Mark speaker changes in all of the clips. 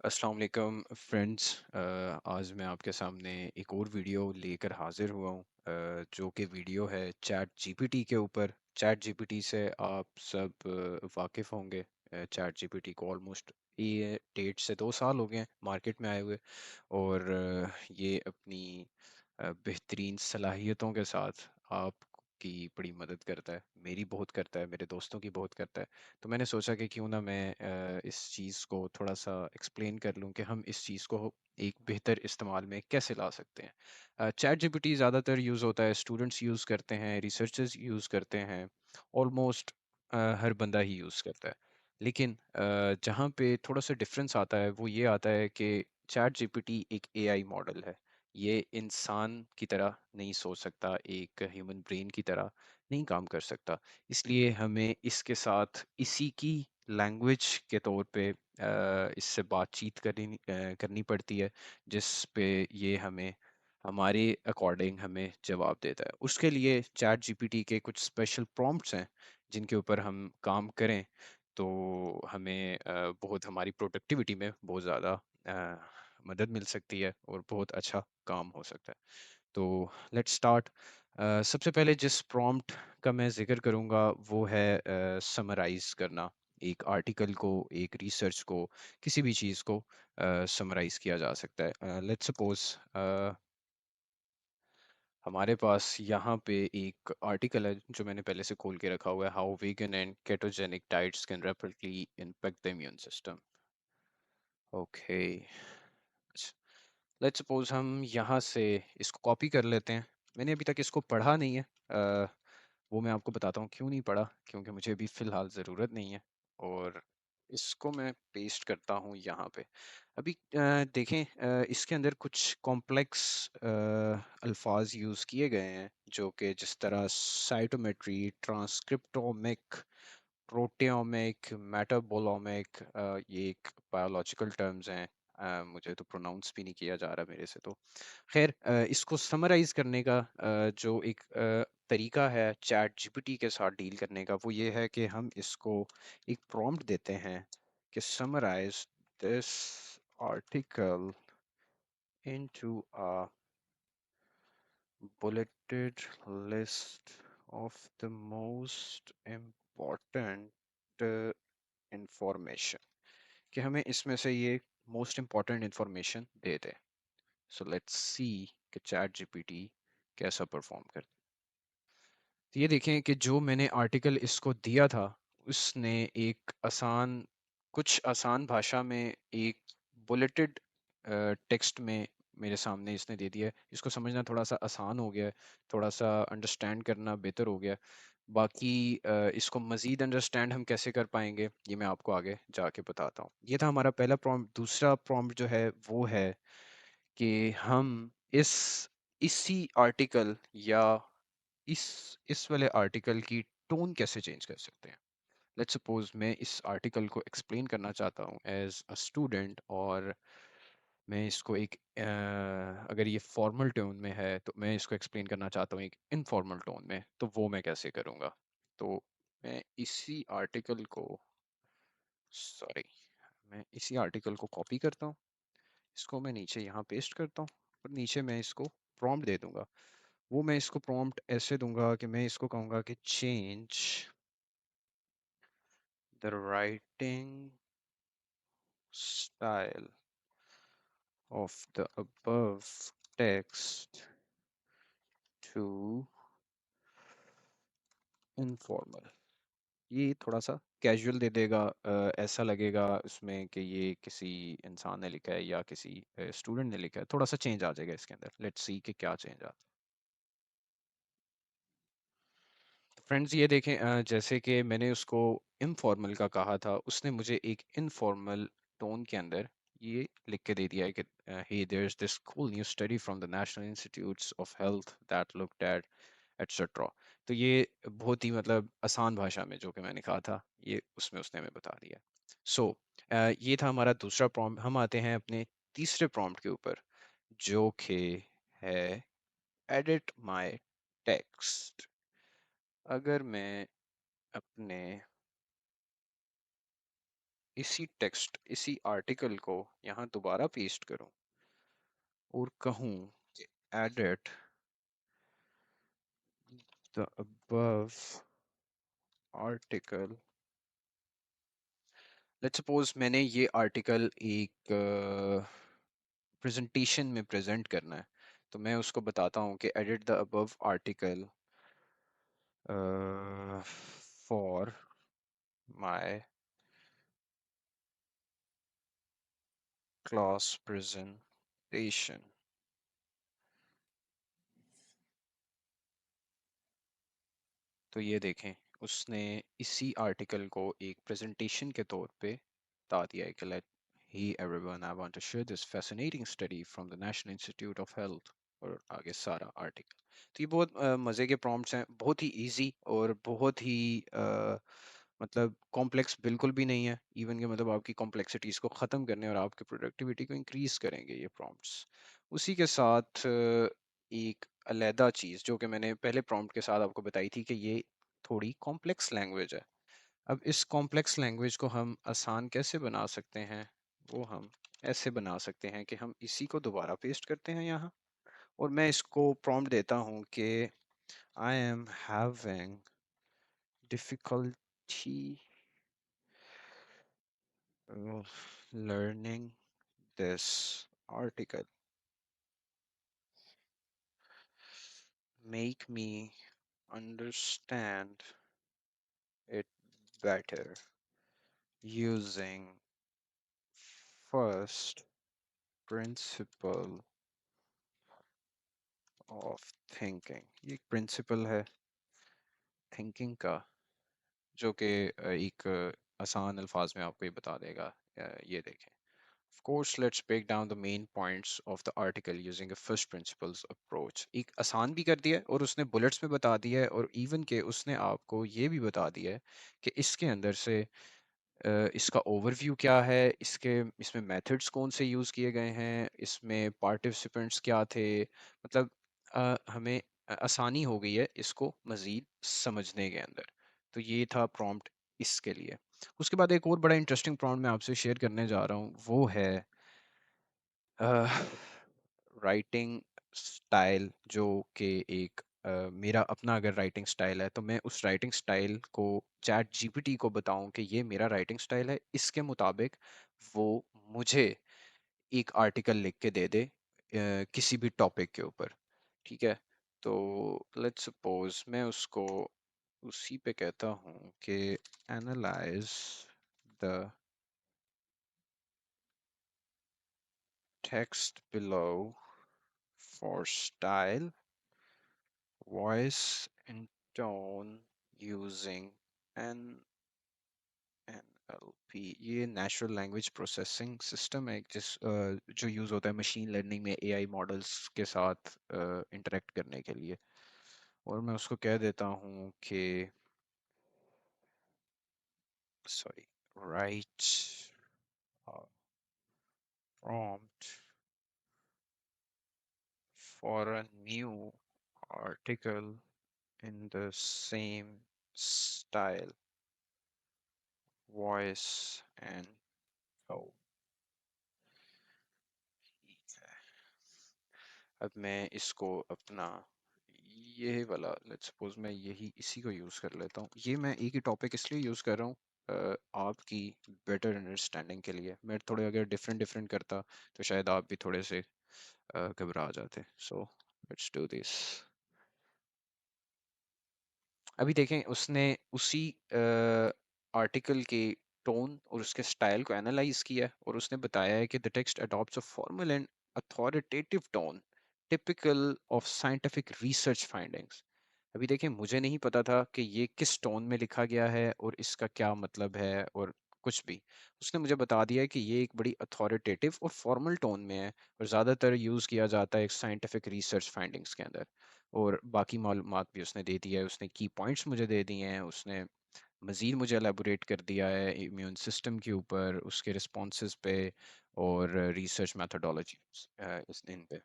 Speaker 1: अस्सलाम वालेकुम फ्रेंड्स। आज मैं आपके सामने एक और वीडियो लेकर हाजिर हुआ हूँ, जो कि वीडियो है चैट जीपीटी के ऊपर। चैट जीपीटी से आप सब वाकिफ़ होंगे। चैट जीपीटी को ऑलमोस्ट ये 1.5 से 2 साल हो गए हैं मार्केट में आए हुए। और ये अपनी बेहतरीन सलाहियतों के साथ आपकी बड़ी मदद करता है, मेरी बहुत करता है, मेरे दोस्तों की बहुत करता है। तो मैंने सोचा कि क्यों ना मैं इस चीज़ को थोड़ा सा एक्सप्लेन कर लूँ कि हम इस चीज़ को एक बेहतर इस्तेमाल में कैसे ला सकते हैं। चैट जीपीटी ज़्यादातर यूज़ होता है, स्टूडेंट्स यूज़ करते हैं, रिसर्चर्स यूज़ करते हैं, ऑलमोस्ट हर बंदा ही यूज़ करता है। लेकिन जहाँ पे थोड़ा सा डिफरेंस आता है वो ये आता है कि चैट जीपीटी एक एआई मॉडल है। ये इंसान की तरह नहीं सोच सकता, एक ह्यूमन ब्रेन की तरह नहीं काम कर सकता। इसलिए हमें इसके साथ इसी की लैंग्वेज के तौर पे इससे बातचीत करनी पड़ती है, जिस पे ये हमें हमारे अकॉर्डिंग हमें जवाब देता है। उसके लिए चैट जीपीटी के कुछ स्पेशल प्रॉम्प्ट्स हैं जिनके ऊपर हम काम करें तो हमें बहुत हमारी प्रोडक्टिविटी में बहुत ज़्यादा मदद मिल सकती है और बहुत अच्छा काम हो सकता है। तो लेट्स स्टार्ट। सबसे पहले जिस प्रॉम्प्ट का मैं ज़िक्र करूँगा वो है समराइज़ करना। एक आर्टिकल को, एक रिसर्च को, किसी भी चीज़ को समराइज़ किया जा सकता है। लेट्स सपोज़ हमारे पास यहाँ पे एक आर्टिकल है जो मैंने पहले से खोल के रखा हुआ है, how vegan and ketogenic diets can rapidly impact the immune system. Okay, let's suppose हम यहाँ से इसको कॉपी कर लेते हैं। मैंने अभी तक इसको पढ़ा नहीं है। वो मैं आपको बताता हूँ क्यों नहीं पढ़ा, क्योंकि मुझे अभी फ़िलहाल ज़रूरत नहीं है। और इसको मैं पेस्ट करता हूँ यहाँ पे। अभी देखें, इसके अंदर कुछ कॉम्प्लेक्स अल्फाज यूज़ किए गए हैं, जो कि जिस तरह साइटोमेट्री, ट्रांसक्रिप्टोमिक, प्रोटियोमिक, मेटाबोलोमिक, ये एक बायोलॉजिकल टर्म्स हैं। मुझे तो प्रोनाउंस भी नहीं किया जा रहा मेरे से। तो खैर, इसको समराइज करने का जो एक तरीका है चैट जीपीटी के साथ डील करने का, वो ये है कि हम इसको एक प्रॉम्प्ट देते हैं कि summarize this article into a bulleted list of the most important information, कि हमें इसमें से ये मोस्ट इम्पॉर्टेंट इंफॉर्मेशन दे दे। सो लेट्स सी कि चैट जीपीटी कैसा परफॉर्म करता है। तो ये देखें कि जो मैंने आर्टिकल इसको दिया था, उसने एक कुछ आसान भाषा में एक बुलेटेड टेक्स्ट में मेरे सामने इसने दे दिया है। इसको समझना थोड़ा सा आसान हो गया है, थोड़ा सा अंडरस्टैंड करना बेहतर हो गया है। बाकी इसको मज़ीद अंडरस्टैंड हम कैसे कर पाएंगे, ये मैं आपको आगे जाके बताता हूँ। ये था हमारा पहला प्रॉम्प्ट। दूसरा प्रॉम्प्ट जो है वो है कि हम इस इसी आर्टिकल या इस इस वाले आर्टिकल की टोन कैसे चेंज कर सकते हैं। लेट्स सपोज मैं इस आर्टिकल को एक्सप्लेन करना चाहता हूँ एज अ स्टूडेंट, और मैं इसको अगर ये फॉर्मल टोन में है तो मैं इसको एक्सप्लेन करना चाहता हूँ एक इनफॉर्मल टोन में, तो वो मैं कैसे करूँगा। तो मैं इसी आर्टिकल को सॉरी मैं इसी आर्टिकल को कॉपी करता हूँ, इसको मैं नीचे यहाँ पेस्ट करता हूँ, और नीचे मैं इसको प्रॉम्प्ट दे दूंगा। वो मैं इसको प्रॉम्प्ट ऐसे दूंगा कि मैं इसको कहूँगा कि change the writing style of the above text to informal. ये थोड़ा सा कैजुअल दे देगा, ऐसा लगेगा उसमें कि ये किसी इंसान ने लिखा है या किसी स्टूडेंट ने लिखा है। थोड़ा सा चेंज आ जाएगा इसके अंदर। लेट्स सी कि क्या चेंज आता है। फ्रेंड्स ये देखें, जैसे कि मैंने उसको इनफॉर्मल का कहा था, उसने मुझे एक इनफॉर्मल टोन के अंदर ये लिख के दे दिया है कि hey, there's this cool new study from the National Institutes of Health that looked at etc. तो ये बहुत ही मतलब आसान भाषा में जो कि मैंने कहा था, ये उसमें उसने हमें बता दिया। सो ये था हमारा दूसरा प्रॉम्प्ट। हम आते हैं अपने तीसरे प्रॉम्प्ट के ऊपर, जो कि है एडिट माय टेक्स्ट। अगर मैं अपने इसी टेक्स्ट, इसी आर्टिकल को यहाँ दोबारा पेस्ट करूं और कहूं कि edit the above article. Let's suppose मैंने ये आर्टिकल एक प्रेजेंटेशन में प्रेजेंट करना है, तो मैं उसको बताता हूँ कि edit the above article for my class presentation. तो ये देखें, उसने इसी आर्टिकल को एक प्रेजेंटेशन के तौर पे बता दिया है कि लेट ही everyone I want to share this fascinating study from the National Institute of Health, और आगे सारा आर्टिकल। तो ये बहुत मज़े के प्रॉम्प्ट्स हैं, बहुत ही इजी और बहुत ही मतलब कॉम्प्लेक्स बिल्कुल भी नहीं है इवन के, मतलब आपकी कॉम्प्लेक्सिटीज़ को ख़त्म करने और आपकी प्रोडक्टिविटी को इंक्रीज़ करेंगे ये प्रॉम्प्ट्स। उसी के साथ एक अलहदा चीज़ जो कि मैंने पहले प्रॉम्प्ट के साथ आपको बताई थी कि ये थोड़ी कॉम्प्लेक्स लैंग्वेज है। अब इस कॉम्प्लेक्स लैंग्वेज को हम आसान कैसे बना सकते हैं, वो हम ऐसे बना सकते हैं कि हम इसी को दोबारा पेस्ट करते हैं यहाँ, और मैं इसको प्रॉम्प्ट देता हूँ कि I am having difficulty learning this article. Make me understand it better using first principle of thinking। ये प्रिंसिपल है थिंकिंग का, जो कि एक आसान अल्फाज में आपको ये बता देगा। ये देखें, of course let's break down the main points of the article using a first principles approach। एक आसान भी कर दिया है और उसने बुलेट्स में बता दिया है, और इवन के उसने आपको ये भी बता दिया है कि इसके अंदर से इसका ओवरव्यू क्या है, इसके इसमें मेथड्स कौन से यूज़ किए गए हैं, इसमें पार्टिसिपेंट्स क्या थे, मतलब हमें आसानी हो गई है इसको मज़ीद समझने के अंदर। तो ये था प्रॉम्प्ट इसके लिए। उसके बाद एक और बड़ा इंटरेस्टिंग प्रॉम्प्ट मैं आपसे शेयर करने जा रहा हूँ, वो है राइटिंग स्टाइल, जो कि एक मेरा अपना अगर राइटिंग स्टाइल है तो मैं उस राइटिंग स्टाइल को चैट जीपीटी को बताऊं कि ये मेरा राइटिंग स्टाइल है, इसके मुताबिक वो मुझे एक आर्टिकल लिख के दे दे किसी भी टॉपिक के ऊपर। ठीक है, तो लेट्स सपोज मैं उसको उसी पे कहता हूँ कि analyse the text below for style, voice and tone using N NLP। ये नेचुरल लैंग्वेज प्रोसेसिंग सिस्टम है जो यूज़ होता है मशीन लर्निंग में एआई मॉडल्स के साथ इंटरेक्ट करने के लिए। और मैं उसको कह देता हूँ कि sorry, right prompt for a new article in the same style, voice and tone। ठीक है, अब मैं इसको अपना ये वाला लेट्स सपोज मैं यही इसी को यूज़ कर लेता हूँ। ये मैं एक ही टॉपिक इसलिए यूज़ कर रहा हूँ आपकी बेटर अंडरस्टैंडिंग के लिए। मैं थोड़े अगर डिफरेंट डिफरेंट करता तो शायद आप भी थोड़े से घबरा जाते। So let's do this. अभी देखें, उसने उसी आर्टिकल के टोन और उसके स्टाइल को एनालाइज किया है, और उसने बताया है कि the text adopts a formal and authoritative tone typical of scientific research findings. अभी देखें, मुझे नहीं पता था कि ये किस टोन में लिखा गया है और इसका क्या मतलब है और कुछ भी। उसने मुझे बता दिया है कि ये एक बड़ी अथॉरिटेटिव और फॉर्मल टोन में है और ज़्यादातर यूज़ किया जाता है एक साइंटिफिक रिसर्च फाइंडिंग्स के अंदर। और बाकी मालूमात भी उसने दे दी है, उसने की पॉइंट्स मुझे दे दिए हैं, उसने मज़ीद मुझे एलेबोरेट कर दिया है इम्यून सिस्टम के ऊपर, उसके रिस्पॉन्सेज पे और रिसर्च मैथडोलॉजी इस इन पे।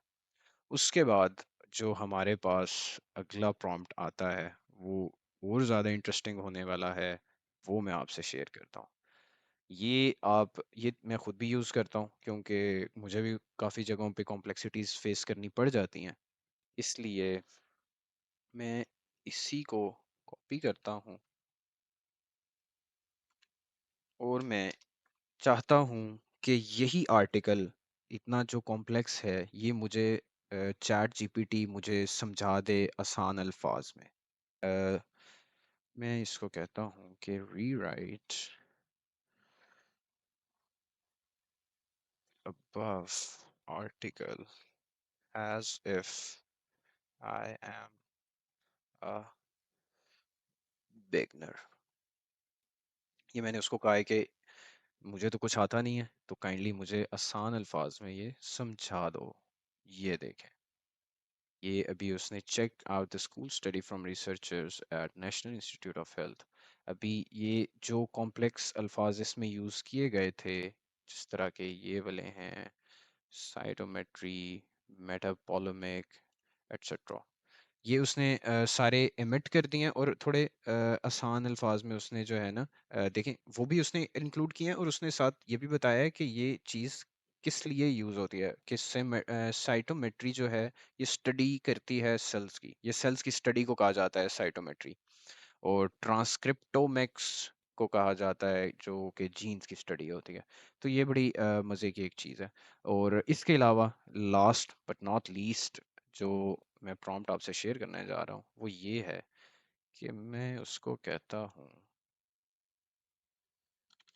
Speaker 1: उसके बाद जो हमारे पास अगला प्रॉम्प्ट आता है वो और ज़्यादा इंटरेस्टिंग होने वाला है, वो मैं आपसे शेयर करता हूँ। ये मैं खुद भी यूज़ करता हूँ क्योंकि मुझे भी काफ़ी जगहों पे कॉम्प्लेक्सिटीज़ फेस करनी पड़ जाती हैं। इसलिए मैं इसी को कॉपी करता हूँ और मैं चाहता हूँ कि यही आर्टिकल इतना जो कॉम्प्लेक्स है ये मुझे चैट जीपीटी मुझे समझा दे आसान अल्फाज में। अ, मैं इसको कहता हूँ कि rewrite above article as if I am a beginner। ये मैंने उसको कहा है कि मुझे तो कुछ आता नहीं है तो काइंडली मुझे आसान अल्फाज में ये समझा दो। ये देखें, ये अभी उसने check out the school study from researchers at National Institute of Health. अभी ये जो कॉम्प्लेक्स अल्फाज इसमें यूज़ किए गए थे जिस तरह के ये वाले हैं, साइटोमेट्री, मेटापोलोमिक एटसेट्रा, ये उसने सारे एमिट कर दिए हैं और थोड़े आसान अल्फाज में उसने जो है ना देखें वो भी उसने इंक्लूड किए हैं और उसने साथ ये भी बताया है कि ये चीज़ किस लिए यूज़ होती है, किससे साइटोमेट्री जो है ये स्टडी करती है सेल्स की, ये सेल्स की स्टडी को कहा जाता है साइटोमेट्री। और ट्रांसक्रिप्टोमिक्स को कहा जाता है जो कि जीन्स की स्टडी होती है। तो ये बड़ी मज़े की एक चीज़ है। और इसके अलावा लास्ट बट नॉट लीस्ट जो मैं प्रॉम्प्ट आपसे शेयर करने जा रहा हूँ वो ये है कि मैं उसको कहता हूँ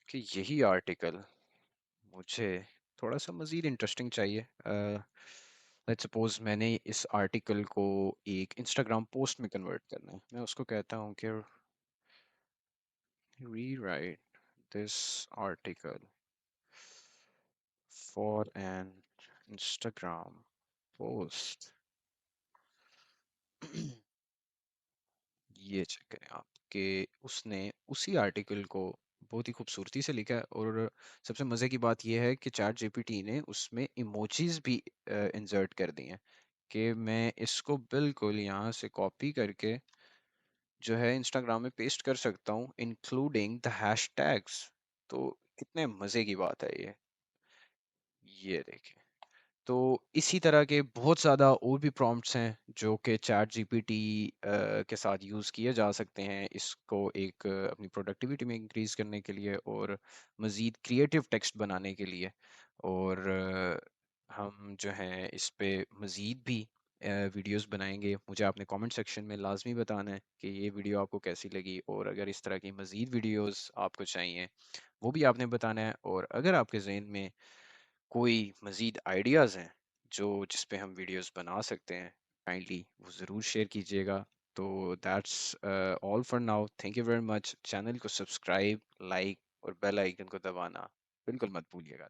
Speaker 1: कि यही आर्टिकल मुझे थोड़ा सा मज़ीद इंटरेस्टिंग चाहिए। लेट्स सपोज मैंने इस आर्टिकल को एक इंस्टाग्राम पोस्ट में कन्वर्ट करना है, मैं उसको कहता हूँ कि rewrite this article for an Instagram post। ये चेक करें आप कि उसने उसी आर्टिकल को बहुत ही खूबसूरती से लिखा है। और सबसे मज़े की बात यह है कि चैट जीपीटी ने उसमें इमोजीज भी इंसर्ट कर दी हैं कि मैं इसको बिल्कुल यहाँ से कॉपी करके जो है इंस्टाग्राम में पेस्ट कर सकता हूँ इंक्लूडिंग द हैशटैग्स। तो कितने मज़े की बात है ये देखें। तो इसी तरह के बहुत ज़्यादा और भी प्रॉम्प्ट्स हैं जो कि चैट जीपीटी के साथ यूज़ किए जा सकते हैं इसको एक अपनी प्रोडक्टिविटी में इंक्रीज़ करने के लिए और मज़ीद क्रिएटिव टेक्स्ट बनाने के लिए। और हम जो हैं इस पे मज़ीद भी वीडियोस बनाएंगे। मुझे आपने कमेंट सेक्शन में लाजमी बताना है कि ये वीडियो आपको कैसी लगी और अगर इस तरह की मज़ीद वीडियोस आपको चाहिए वो भी आपने बताना है। और अगर आपके जहन में कोई मज़ीद आइडियाज़ हैं जो जिस पे हम वीडियोस बना सकते हैं काइंडली वो ज़रूर शेयर कीजिएगा। तो that's all for now, thank you very much. Channel को सब्सक्राइब, लाइक और बेल आइकन को दबाना बिल्कुल मत भूलिएगा।